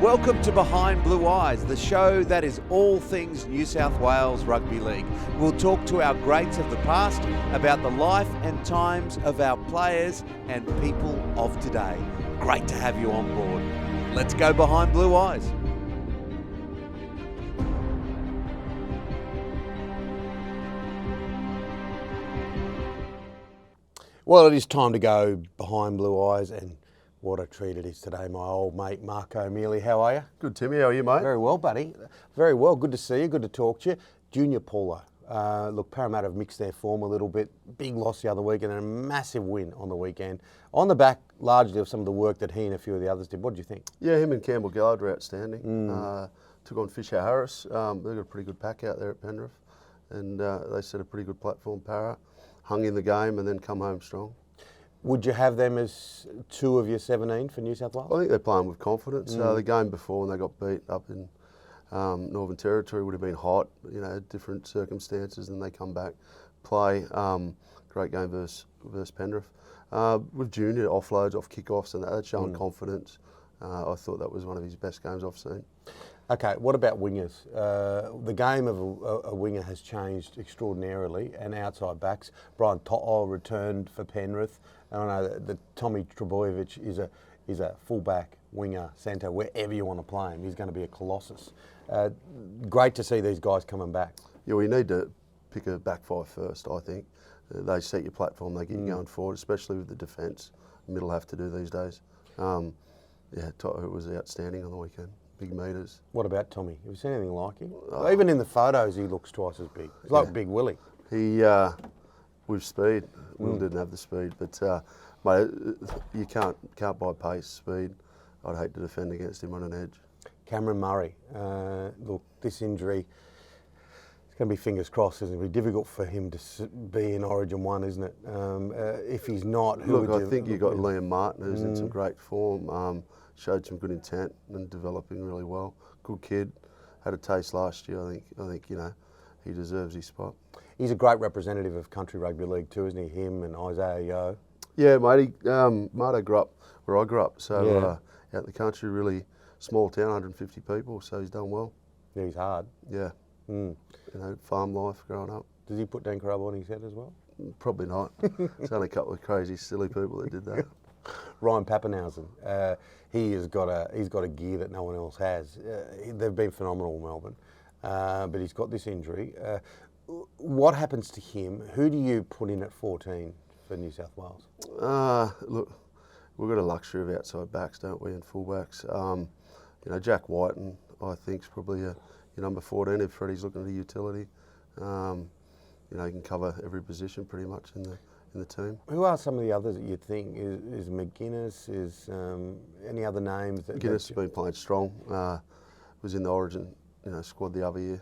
Welcome to Behind Blue Eyes, the show that is all things New South Wales Rugby League. We'll talk to our greats of the past about the life and times of our players and people of today. Great to have you on board. Let's go Behind Blue Eyes. Well, it is time to go Behind Blue Eyes, and what a treat it is today, my old mate Marco Mealy. How are you? Good, Timmy. How are you, mate? Very well, buddy. Very well. Good to see you. Good to talk to you. Junior Paulo. Look, Parramatta have mixed their form a little bit. Big loss the other week and a massive win on the weekend. On the back, largely, of some of the work that he and a few of the others did. What did you think? Yeah, him and Campbell Gillard were outstanding. Took on Fisher Harris. They've got a pretty good pack out there at Penrith. And they set a pretty good platform, Para. Hung in the game and then come home strong. Would you have them as 2 of your 17 for New South Wales? I think they're playing with confidence. The game before when they got beat up in Northern Territory would have been hot, different circumstances, and they come back, play. Great game versus Penrith. With Junior, offloads, off kickoffs, and that's showing confidence. I thought that was one of his best games I've seen. Okay, what about wingers? The game of a winger has changed extraordinarily, and outside backs. Brian To'o returned for Penrith. I know that Tommy Trbojevic is a fullback, winger, centre, wherever you want to play him. He's going to be a colossus. Great to see these guys coming back. Yeah, we need to pick a back five first, I think. They set your platform, they get you going forward, especially with the defence. Middle have to do these days. To'o was outstanding on the weekend. Big metres. What about Tommy? Have you seen anything like him? Even in the photos, he looks twice as big. He's like Big Willie. He, with speed, Will didn't have the speed, but mate, you can't buy pace, speed. I'd hate to defend against him on an edge. Cameron Murray, look, this injury, it's going to be fingers crossed. It's going to be difficult for him to be in Origin 1, isn't it? If he's not, who would you... I think you got Liam Martin, who's in some great form. Showed some good intent and developing really well. Good kid, had a taste last year. I think he deserves his spot. He's a great representative of country rugby league too, isn't he? Him and Isaiah Yeo. Yeah, mate. Marto grew up where I grew up, so out in the country, really small town, 150 people. So he's done well. Yeah, he's hard. Yeah, farm life growing up. Does he put Dan Carabo on his head as well? Probably not. There's only a couple of crazy, silly people that did that. Ryan Pappenhausen, he's got a gear that no one else has. They've been phenomenal in Melbourne, but he's got this injury. What happens to him? Who do you put in at 14 for New South Wales? Look, we've got a luxury of outside backs, don't we, and fullbacks. Jack Whiten, I think, is probably your number 14 if Freddie's looking at a utility. He can cover every position pretty much in the team. Who are some of the others that you'd think? Is McGuinness? Is any other names? McGuinness has been playing strong. Was in the Origin squad the other year.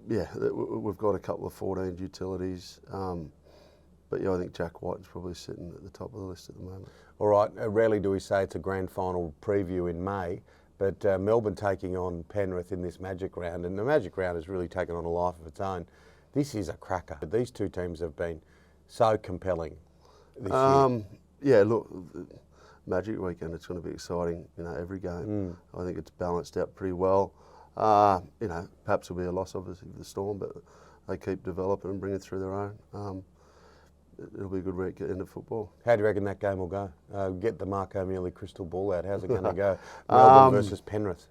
We've got a couple of 14 utilities. But I think Jack White's probably sitting at the top of the list at the moment. All right, rarely do we say it's a grand final preview in May, but Melbourne taking on Penrith in this Magic Round, and the Magic Round has really taken on a life of its own. This is a cracker. These two teams have been so compelling this year. Yeah, look, Magic Weekend, it's going to be exciting, every game. I think it's balanced out pretty well. Perhaps it'll be a loss, obviously, for the Storm, but they keep developing and bringing through their own. It'll be a good week into football. How do you reckon that game will go? Get the Marco Mealy crystal ball out. How's it going to go? Melbourne versus Penrith.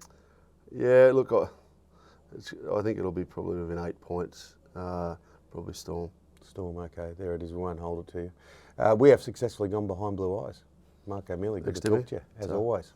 Yeah, look, I think it'll be probably within 8 points. Probably Storm. Storm, okay. There it is. We won't hold it to you. We have successfully gone Behind Blue Eyes. Marco Mealy, good to talk to you, as always.